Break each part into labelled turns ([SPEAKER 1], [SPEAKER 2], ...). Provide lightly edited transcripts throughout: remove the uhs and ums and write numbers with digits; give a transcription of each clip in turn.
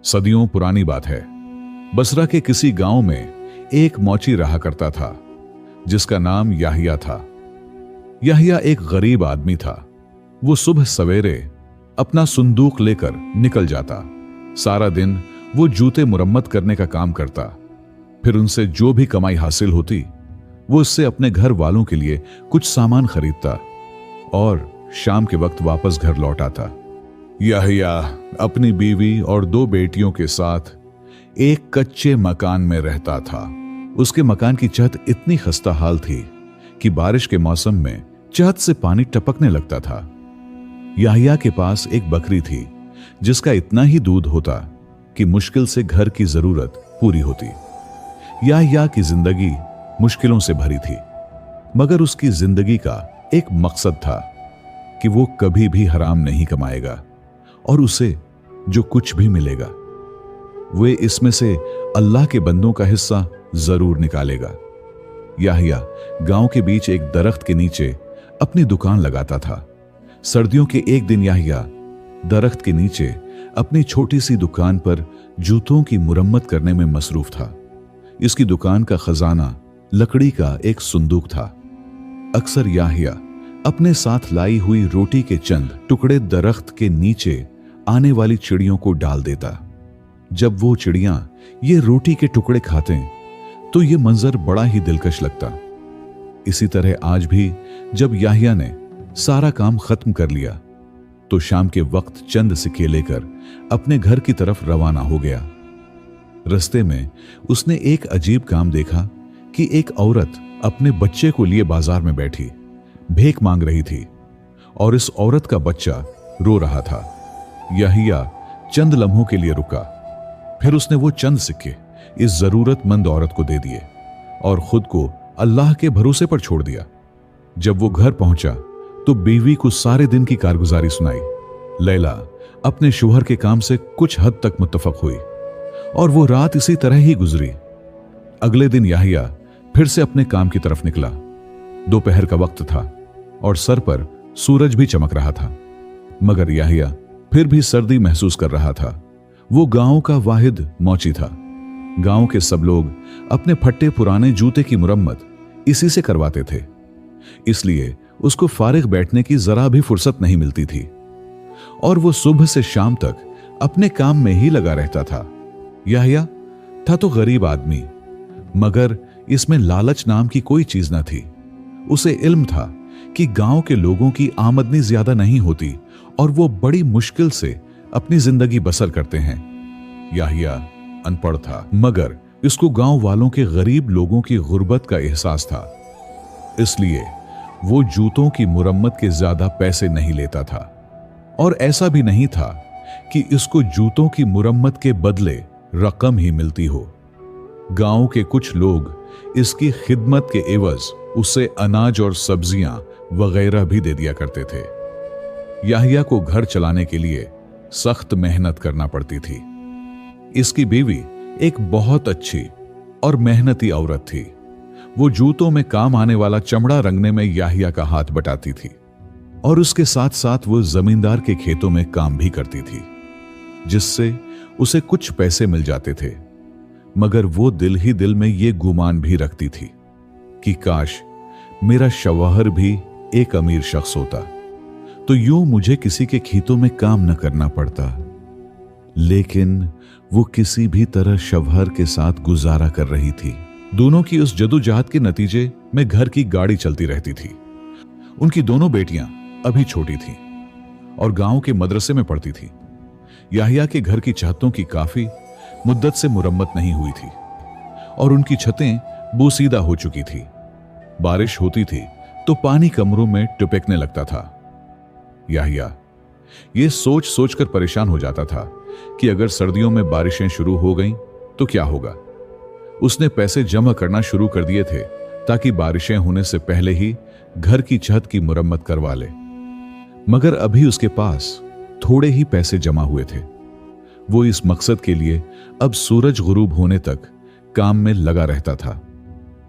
[SPEAKER 1] सदियों पुरानी बात है। बसरा के किसी गांव में एक मौची रहा करता था जिसका नाम याहिया था। याहिया एक गरीब आदमी था। वो सुबह सवेरे अपना संदूक लेकर निकल जाता। सारा दिन वो जूते मुरम्मत करने का काम करता। फिर उनसे जो भी कमाई हासिल होती वो उससे अपने घर वालों के लिए कुछ सामान खरीदता और शाम के वक्त वापस घर लौट आता। याहिया अपनी बीवी और 2 बेटियों के साथ एक कच्चे मकान में रहता था। उसके मकान की छत इतनी खस्ता हाल थी कि बारिश के मौसम में छत से पानी टपकने लगता था। याहिया के पास एक बकरी थी जिसका इतना ही दूध होता कि मुश्किल से घर की जरूरत पूरी होती। याहिया की जिंदगी मुश्किलों से भरी थी, मगर उसकी जिंदगी का एक मकसद था कि वो कभी भी हराम नहीं कमाएगा और उसे जो कुछ भी मिलेगा वे इसमें से अल्लाह के बंदों का हिस्सा जरूर निकालेगा। याहिया गांव के बीच एक दरख्त के नीचे अपनी दुकान लगाता था। सर्दियों के एक दिन याहिया दरख्त के नीचे अपनी छोटी सी दुकान पर जूतों की मुरम्मत करने में मसरूफ था। इसकी दुकान का खजाना लकड़ी का एक संदूक था। अक्सर याहिया अपने साथ लाई हुई रोटी के चंद टुकड़े दरख्त के नीचे आने वाली चिड़ियों को डाल देता। जब वो चिड़ियां ये रोटी के टुकड़े खाते तो ये मंजर बड़ा ही दिलकश लगता। इसी तरह आज भी जब याहिया ने सारा काम खत्म कर लिया तो शाम के वक्त चंद सिक्के लेकर अपने घर की तरफ रवाना हो गया। रास्ते में उसने एक अजीब काम देखा कि एक औरत अपने बच्चे को लिए बाजार में बैठी भीख मांग रही थी और इस औरत का बच्चा रो रहा था। याहिया चंद लम्हों के लिए रुका। फिर उसने वो चंद सिक्के इस जरूरतमंद औरत को दे दिए और खुद को अल्लाह के भरोसे पर छोड़ दिया। जब वो घर पहुंचा तो बीवी को सारे दिन की कारगुजारी सुनाई। लैला अपने शोहर के काम से कुछ हद तक मुत्तफक हुई और वो रात इसी तरह ही गुजरी। अगले दिन याहिया फिर से अपने काम की तरफ निकला। दोपहर का वक्त था और सर पर सूरज भी चमक रहा था, मगर याहिया फिर भी सर्दी महसूस कर रहा था। वो गांव का वाहिद मौची था। गांव के सब लोग अपने फट्टे पुराने जूते की मुरम्मत इसी से करवाते थे, इसलिए उसको फारिग बैठने की जरा भी फुर्सत नहीं मिलती थी और वो सुबह से शाम तक अपने काम में ही लगा रहता था। याहिया था तो गरीब आदमी, मगर इसमें लालच नाम की कोई चीज न थी। उसे इल्म था कि गांव के लोगों की आमदनी ज्यादा नहीं होती और वो बड़ी मुश्किल से अपनी जिंदगी बसर करते हैं। याहिया अनपढ़ था, मगर इसको गांव वालों के गरीब लोगों की गुर्बत का एहसास था, इसलिए वो जूतों की मुरम्मत के ज्यादा पैसे नहीं लेता था। और ऐसा भी नहीं था कि इसको जूतों की मुरम्मत के बदले रकम ही मिलती हो। गांव के कुछ लोग इसकी खिदमत के एवज उसे अनाज और सब्जियां वगैरह भी दे दिया करते थे। याहिया को घर चलाने के लिए सख्त मेहनत करना पड़ती थी। इसकी बीवी एक बहुत अच्छी और मेहनती औरत थी। वो जूतों में काम आने वाला चमड़ा रंगने में याहिया का हाथ बटाती थी और उसके साथ साथ वो जमींदार के खेतों में काम भी करती थी, जिससे उसे कुछ पैसे मिल जाते थे। मगर वो दिल ही दिल में ये गुमान भी रखती थी कि काश मेरा शौहर भी एक अमीर शख्स होता तो यूं मुझे किसी के खेतों में काम न करना पड़ता। लेकिन वो किसी भी तरह शौहर के साथ गुजारा कर रही थी। दोनों की उस जदोजहद के नतीजे में घर की गाड़ी चलती रहती थी। उनकी दोनों बेटियां अभी छोटी थीं और गांव के मदरसे में पढ़ती थी। याहिया के घर की छतों की काफी मुद्दत से मुरम्मत नहीं हुई थी और उनकी छतें बोसीदा हो चुकी थी। बारिश होती थी तो पानी कमरों में टपकने लगता था। याहिया ये सोच सोचकर परेशान हो जाता था कि अगर सर्दियों में बारिशें शुरू हो गईं तो क्या होगा। उसने पैसे जमा करना शुरू कर दिए थे ताकि बारिशें होने से पहले ही घर की छत की मुरम्मत करवा ले, मगर अभी उसके पास थोड़े ही पैसे जमा हुए थे। वो इस मकसद के लिए अब सूरज गुरूब होने तक काम में लगा रहता था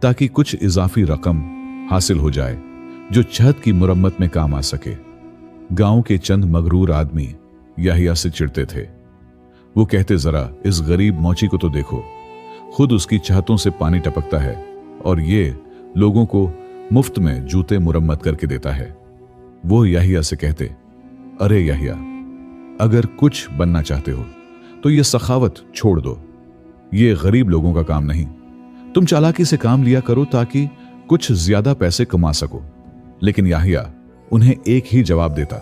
[SPEAKER 1] ताकि कुछ इजाफी रकम हासिल हो जाए जो छत की मुरम्मत में काम आ सके। गांव के चंद मगरूर आदमी याहिया से चिढ़ते थे। वो कहते, जरा इस गरीब मौची को तो देखो, खुद उसकी चाहतों से पानी टपकता है और ये लोगों को मुफ्त में जूते मुरम्मत करके देता है। वो याहिया से कहते, अरे याहिया, अगर कुछ बनना चाहते हो तो ये सखावत छोड़ दो, ये गरीब लोगों का काम नहीं। तुम चालाकी से काम लिया करो ताकि कुछ ज्यादा पैसे कमा सको। लेकिन याहिया उन्हें एक ही जवाब देता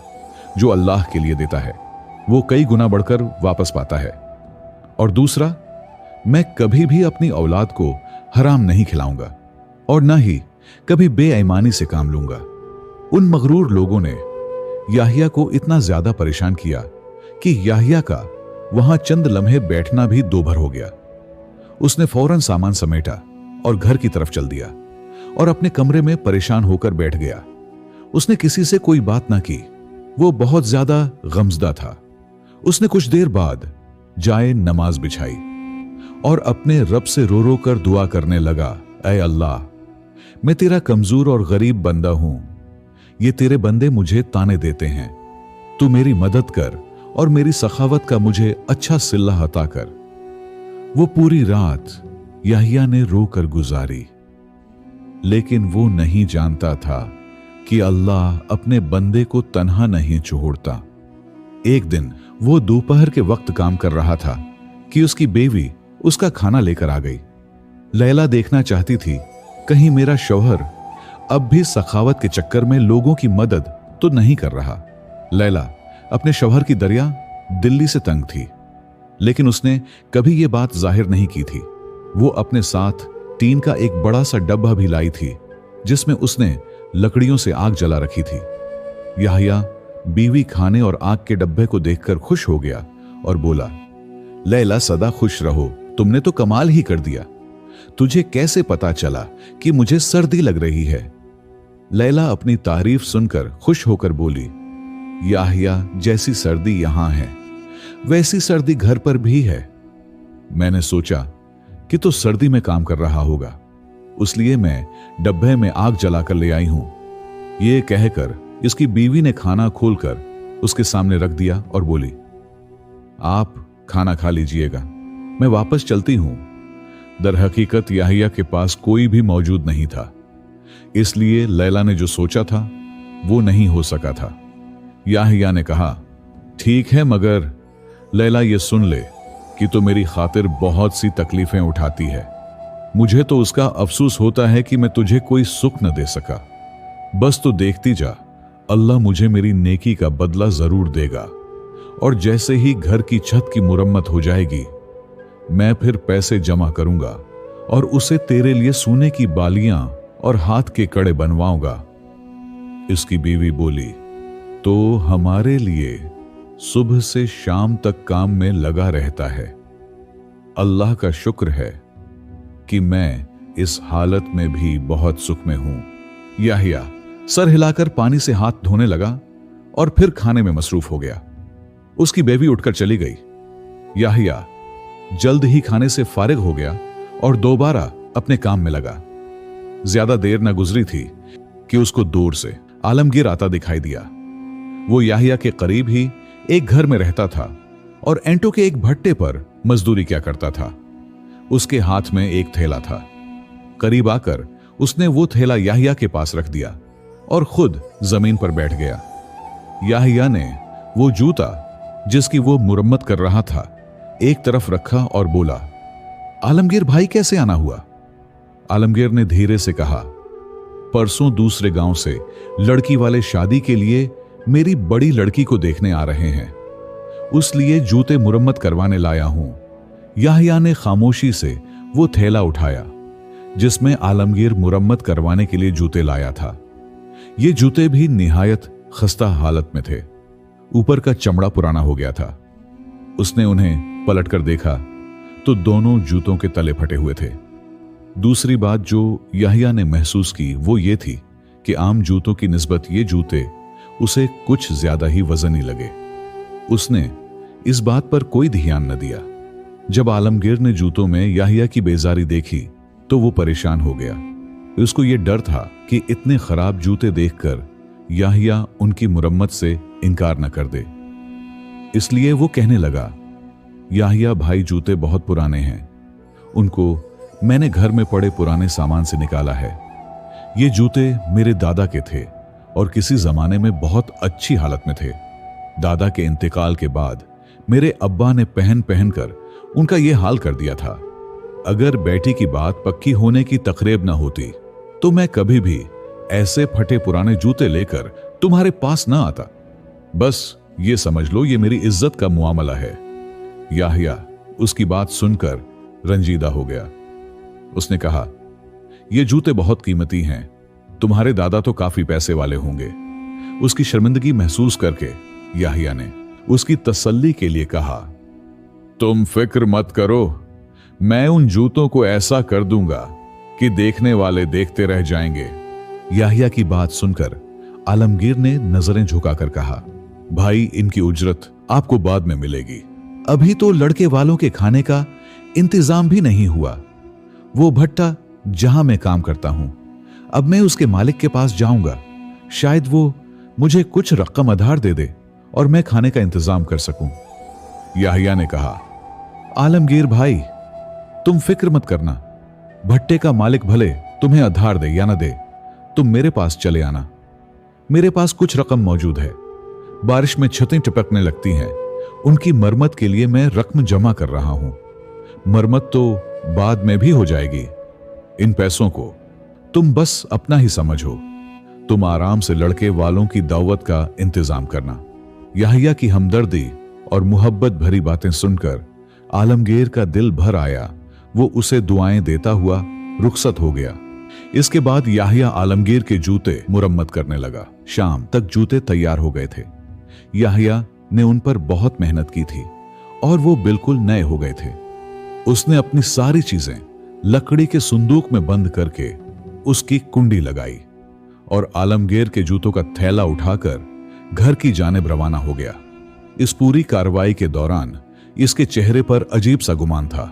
[SPEAKER 1] जो अल्लाह के लिए देता है, वो कई गुना बढ़कर वापस पाता है। और दूसरा, मैं कभी भी अपनी औलाद को हराम नहीं खिलाऊंगा और न ही कभी बेईमानी से काम लूंगा। उन मगरूर लोगों ने याहिया को इतना ज्यादा परेशान किया कि याहिया का वहां चंद लम्हे बैठना भी दोभर हो गया। उसने फौरन सामान समेटा और घर की तरफ चल दिया और अपने कमरे में परेशान होकर बैठ गया। उसने किसी से कोई बात ना की, वो बहुत ज्यादा गमजदा था। उसने कुछ देर बाद जाए नमाज बिछाई और अपने रब से रो रो कर दुआ करने लगा, ऐ अल्लाह, मैं तेरा कमजोर और गरीब बंदा हूं, ये तेरे बंदे मुझे ताने देते हैं, तू मेरी मदद कर और मेरी सखावत का मुझे अच्छा सिला अता कर। वो पूरी रात याहिया ने रो कर गुजारी, लेकिन वो नहीं जानता था कि अल्लाह अपने बंदे को तन्हा नहीं छोड़ता। एक दिन वो दोपहर के वक्त काम कर रहा था कि उसकी बेवी उसका खाना लेकर आ गई। लैला देखना चाहती थी कहीं मेरा शौहर अब भी सखावत के चक्कर में लोगों की मदद तो नहीं कर रहा। लैला अपने शौहर की दरिया दिल्ली से तंग थी, लेकिन उसने कभी ये बात जाहिर नहीं की थी। वो अपने साथ टीन का एक बड़ा सा डब्बा भी लाई थी जिसमें उसने लकड़ियों से आग जला रखी थी। याहिया बीवी खाने और आग के डब्बे को देखकर खुश हो गया और बोला, लैला सदा खुश रहो, तुमने तो कमाल ही कर दिया। तुझे कैसे पता चला कि मुझे सर्दी लग रही है? लैला अपनी तारीफ सुनकर खुश होकर बोली, याहिया, जैसी सर्दी यहां है वैसी सर्दी घर पर भी है। मैंने सोचा कि तो सर्दी में काम कर रहा होगा, उसलिए मैं डब्बे में आग जलाकर ले आई हूं। ये कहकर इसकी बीवी ने खाना खोलकर उसके सामने रख दिया और बोली, आप खाना खा लीजिएगा, मैं वापस चलती हूं। दर हकीकत याहिया के पास कोई भी मौजूद नहीं था, इसलिए लैला ने जो सोचा था वो नहीं हो सका था। याहिया ने कहा, ठीक है, मगर लैला ये सुन ले कि तो मेरी खातिर बहुत सी तकलीफें उठाती है। मुझे तो उसका अफसोस होता है कि मैं तुझे कोई सुख न दे सका। बस तो देखती जा, अल्लाह मुझे मेरी नेकी का बदला जरूर देगा और जैसे ही घर की छत की मुरम्मत हो जाएगी मैं फिर पैसे जमा करूंगा और उसे तेरे लिए सोने की बालियां और हाथ के कड़े बनवाऊंगा। इसकी बीवी बोली, तो हमारे लिए सुबह से शाम तक काम में लगा रहता है। अल्लाह का शुक्र है कि मैं इस हालत में भी बहुत सुख में हूं। याहिया सर हिलाकर पानी से हाथ धोने लगा और फिर खाने में मसरूफ हो गया। उसकी बेबी उठकर चली गई। याहिया जल्द ही खाने से फारिग हो गया और दोबारा अपने काम में लगा। ज्यादा देर न गुजरी थी कि उसको दूर से आलमगीर आता दिखाई दिया। वो याहिया के करीब ही एक घर में रहता था और एंटो के एक भट्टे पर मजदूरी क्या करता था। उसके हाथ में एक थैला था। करीब आकर उसने वो थैला याहिया के पास रख दिया और खुद जमीन पर बैठ गया। याहिया ने वो जूता जिसकी वो मुरम्मत कर रहा था एक तरफ रखा और बोला, आलमगीर भाई कैसे आना हुआ? आलमगीर ने धीरे से कहा, परसों दूसरे गांव से लड़की वाले शादी के लिए मेरी बड़ी लड़की को देखने आ रहे हैं, उसलिए जूते मुरम्मत करवाने लाया हूं। याहिया ने खामोशी से वो थैला उठाया जिसमें आलमगीर मुरम्मत करवाने के लिए जूते लाया था। ये जूते भी निहायत खस्ता हालत में थे, ऊपर का चमड़ा पुराना हो गया था। उसने उन्हें पलटकर देखा तो दोनों जूतों के तले फटे हुए थे। दूसरी बात जो याहिया ने महसूस की वो ये थी कि आम जूतों की निस्बत ये जूते उसे कुछ ज्यादा ही वजनी लगे। उसने इस बात पर कोई ध्यान न दिया। जब आलमगीर ने जूतों में याहिया की बेजारी देखी तो वो परेशान हो गया। उसको ये डर था कि इतने खराब जूते देखकर याहिया उनकी मुरम्मत से इनकार न कर दे। इसलिए वो कहने लगा, याहिया भाई, जूते बहुत पुराने हैं, उनको मैंने घर में पड़े पुराने सामान से निकाला है। ये जूते मेरे दादा के थे और किसी जमाने में बहुत अच्छी हालत में थे। दादा के इंतकाल के बाद मेरे अब्बा ने पहन पहन कर उनका ये हाल कर दिया था। अगर बेटी की बात पक्की होने की तकरीब न होती तो मैं कभी भी ऐसे फटे पुराने जूते लेकर तुम्हारे पास ना आता। बस ये समझ लो, ये मेरी इज्जत का मुआमला है। याहिया उसकी बात सुनकर रंजीदा हो गया। उसने कहा, ये जूते बहुत कीमती हैं, तुम्हारे दादा तो काफी पैसे वाले होंगे। उसकी शर्मिंदगी महसूस करके याहिया ने उसकी तसल्ली के लिए कहा, तुम फिक्र मत करो, मैं उन जूतों को ऐसा कर दूंगा कि देखने वाले देखते रह जाएंगे। याहिया की बात सुनकर आलमगीर ने नजरें झुकाकर कहा, भाई, इनकी उजरत आपको बाद में मिलेगी, अभी तो लड़के वालों के खाने का इंतजाम भी नहीं हुआ। वो भट्टा जहां मैं काम करता हूं, अब मैं उसके मालिक के पास जाऊंगा, शायद वो मुझे कुछ रकम आधार दे दे और मैं खाने का इंतजाम कर सकूं। याहिया ने कहा, आलमगीर भाई, तुम फिक्र मत करना, भट्टे का मालिक भले तुम्हें आधार दे या ना दे, तुम मेरे पास चले आना, मेरे पास कुछ रकम मौजूद है। बारिश में छतें टपकने लगती हैं, उनकी मरम्मत के लिए मैं रकम जमा कर रहा हूं। मरम्मत तो बाद में भी हो जाएगी। इन पैसों को तुम बस अपना ही समझो, तुम आराम से लड़के वालों की दावत का इंतजाम करना। याहिया की हमदर्दी और मोहब्बत भरी बातें सुनकर आलमगीर का दिल भर आया। वो उसे दुआएं देता हुआ रुखसत हो गया। इसके बाद याहिया आलमगीर के जूते मुरम्मत करने लगा। शाम तक जूते तैयार हो गए थे। याहिया ने उन पर बहुत मेहनत की थी और वो बिल्कुल नए हो गए थे। उसने अपनी सारी चीजें लकड़ी के संदूक में बंद करके उसकी कुंडी लगाई और आलमगीर के जूतों का थैला उठाकर घर की जानिब रवाना हो गया। इस पूरी कार्रवाई के दौरान इसके चेहरे पर अजीब सा गुमान था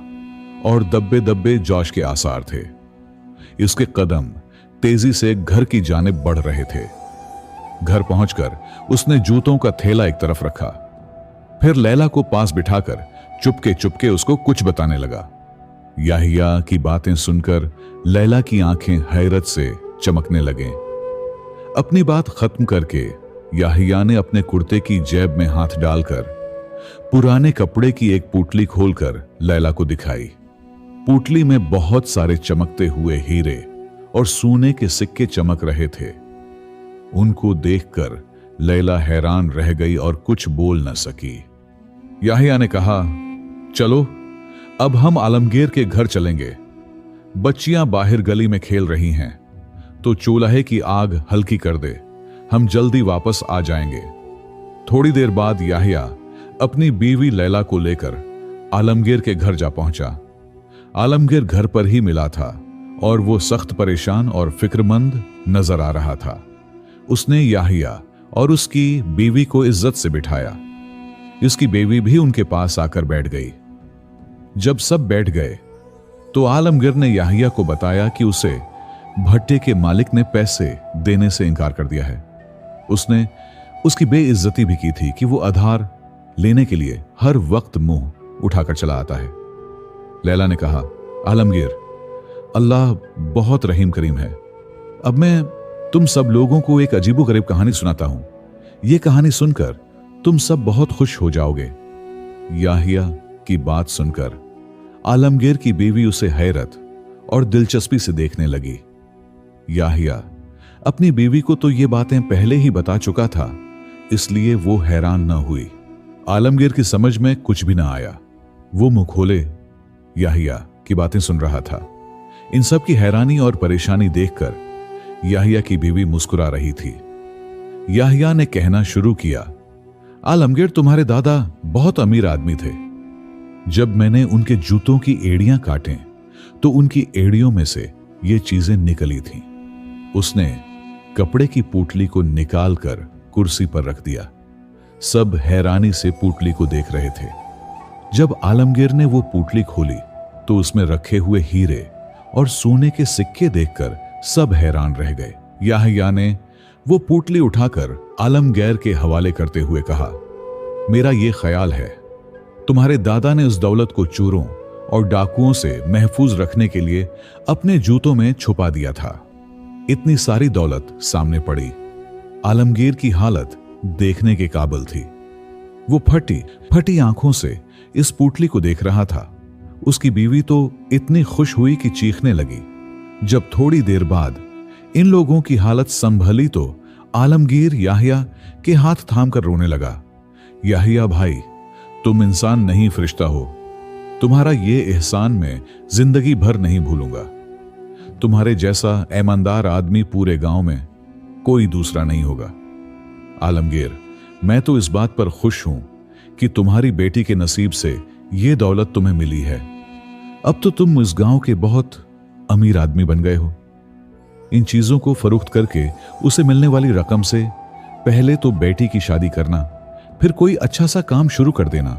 [SPEAKER 1] और दब्बे दब्बे जोश के आसार थे। इसके कदम तेजी से घर की जानिब बढ़ रहे थे। घर पहुंचकर उसने जूतों का थैला एक तरफ रखा, फिर लैला को पास बिठाकर चुपके चुपके उसको कुछ बताने लगा। याहिया की बातें सुनकर लैला की आंखें हैरत से चमकने लगे। अपनी बात खत्म करके याहिया ने अपने कुर्ते की जेब में हाथ डालकर पुराने कपड़े की एक पुतली खोलकर लैला को दिखाई। पुतली में बहुत सारे चमकते हुए हीरे और सोने के सिक्के चमक रहे थे। उनको देखकर लैला हैरान रह गई और कुछ बोल न सकी। याहिया ने कहा, चलो अब हम आलमगीर के घर चलेंगे। बच्चियां बाहर गली में खेल रही हैं, तो चूल्हे की आग हल्की कर दे, हम जल्दी वापस आ जाएंगे। थोड़ी देर बाद याहिया अपनी बीवी लैला को लेकर आलमगीर के घर जा पहुंचा। आलमगीर घर पर ही मिला था और वो सख्त परेशान और फिक्रमंद नजर आ रहा था। उसने याहिया और उसकी बीवी को इज्जत से बिठाया। इसकी बीवी भी उनके पास आकर बैठ गई। जब सब बैठ गए तो आलमगीर ने याहिया को बताया कि उसे भट्टे के मालिक ने पैसे देने से इनकार कर दिया है। उसने उसकी बेइज्जती भी की थी कि वो आधार लेने के लिए हर वक्त मुंह उठाकर चला आता है। लैला ने कहा, आलमगीर, अल्लाह बहुत रहीम करीम है। अब मैं तुम सब लोगों को एक अजीबोगरीब कहानी सुनाता हूं। यह कहानी सुनकर तुम सब बहुत खुश हो जाओगे। याहिया की बात सुनकर आलमगीर की बीवी उसे हैरत और दिलचस्पी से देखने लगी। याहिया अपनी बीवी को तो ये बातें पहले ही बता चुका था, इसलिए वो हैरान न हुई। आलमगीर की समझ में कुछ भी ना आया। वो मुंह खोले याहिया की बातें सुन रहा था। इन सब की हैरानी और परेशानी देखकर याहिया की बीवी मुस्कुरा रही थी। याहिया ने कहना शुरू किया, आलमगीर, तुम्हारे दादा बहुत अमीर आदमी थे। जब मैंने उनके जूतों की एड़ियां काटें तो उनकी एड़ियों में से ये चीजें निकली थीं। उसने कपड़े की पुतली को निकालकर कुर्सी पर रख दिया। सब हैरानी से पुतली को देख रहे थे। जब आलमगीर ने वो पुतली खोली तो उसमें रखे हुए हीरे और सोने के सिक्के देखकर सब हैरान रह गए। याहिया ने वो पुतली उठाकर आलमगीर के हवाले करते हुए कहा, मेरा ये ख्याल है तुम्हारे दादा ने उस दौलत को चोरों और डाकुओं से महफूज रखने के लिए अपने जूतों में छुपा दिया था। इतनी सारी दौलत सामने पड़ी, आलमगीर की हालत देखने के काबिल थी। वो फटी फटी आंखों से इस पुतली को देख रहा था। उसकी बीवी तो इतनी खुश हुई कि चीखने लगी। जब थोड़ी देर बाद इन लोगों की हालत संभली तो आलमगीर याहिया के हाथ थामकर रोने लगा। याहिया भाई, तुम इंसान नहीं फरिश्ता हो। तुम्हारा ये एहसान मैं जिंदगी भर नहीं भूलूंगा। तुम्हारे जैसा ईमानदार आदमी पूरे गांव में कोई दूसरा नहीं होगा। आलमगीर, मैं तो इस बात पर खुश हूं कि तुम्हारी बेटी के नसीब से ये दौलत तुम्हें मिली है। अब तो तुम इस गांव के बहुत अमीर आदमी बन गए हो। इन चीजों को फरोख्त करके उसे मिलने वाली रकम से पहले तो बेटी की शादी करना, फिर कोई अच्छा सा काम शुरू कर देना।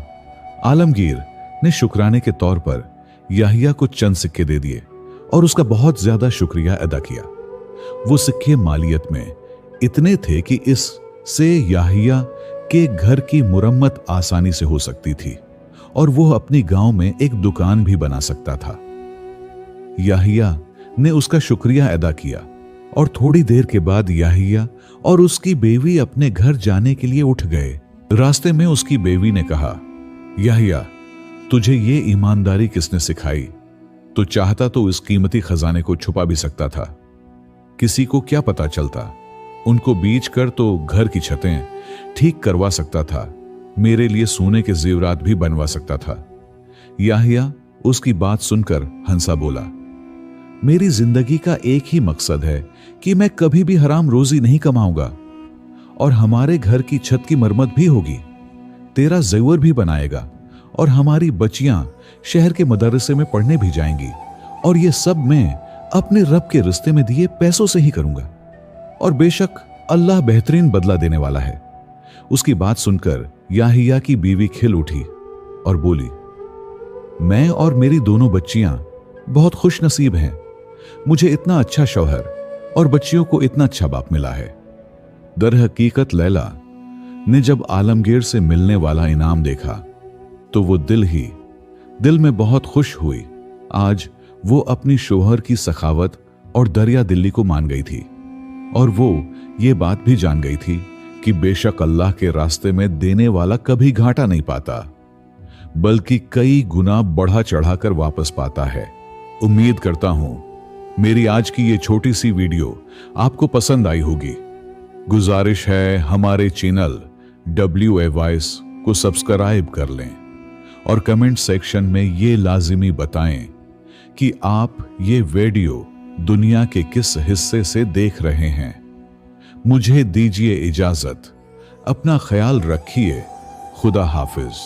[SPEAKER 1] आलमगीर ने शुक्राने के तौर पर याहिया को चंद सिक्के दे दिए और उसका बहुत ज्यादा शुक्रिया अदा किया। वो सिक्के मालियत में इतने थे कि इससे याहिया के घर की मुरम्मत आसानी से हो सकती थी और वो अपनी गांव में एक दुकान भी बना सकता था। याहिया ने उसका शुक्रिया अदा किया और थोड़ी देर के बाद याहिया और उसकी बेवी अपने घर जाने के लिए उठ गए। रास्ते में उसकी बेवी ने कहा, याहिया, तुझे ये ईमानदारी किसने सिखाई? तो चाहता तो इस कीमती खजाने को छुपा भी सकता था। किसी को क्या पता चलता, उनको बीच कर तो घर की छतें ठीक करवा सकता था, मेरे लिए सोने के जेवरात भी बनवा सकता था। याहिया उसकी बात सुनकर हंसा बोला, मेरी जिंदगी का एक ही मकसद है कि मैं कभी भी हराम रोजी नहीं कमाऊंगा और हमारे घर की छत की मरम्मत भी होगी, तेरा जेवर भी बनाएगा और हमारी बच्चियां शहर के मदरसे में पढ़ने भी जाएंगी और ये सब मैं अपने रब के रिश्ते में दिए पैसों से ही करूंगा और बेशक अल्लाह बेहतरीन बदला देने वाला है। उसकी बात सुनकर याहिया की बीवी खिल उठी और बोली, मैं और मेरी दोनों बच्चियां बहुत खुश नसीब हैं। मुझे इतना अच्छा शौहर और बच्चियों को इतना अच्छा बाप मिला है। दर हकीकत लैला ने जब आलमगीर से मिलने वाला इनाम देखा तो वो दिल में बहुत खुश हुई। आज वो अपनी शौहर की सखावत और दरिया दिली को मान गई थी और वो ये बात भी जान गई थी कि बेशक अल्लाह के रास्ते में देने वाला कभी घाटा नहीं पाता, बल्कि कई गुना बढ़ा चढ़ाकर वापस पाता है। उम्मीद करता हूं मेरी आज की ये छोटी सी वीडियो आपको पसंद आई होगी। गुजारिश है हमारे चैनल WA वॉइस को सब्सक्राइब कर लें और कमेंट सेक्शन में ये लाजिमी बताएं कि आप ये वीडियो दुनिया के किस हिस्से से देख रहे हैं। मुझे दीजिए इजाजत, अपना ख्याल रखिए। खुदा हाफिज।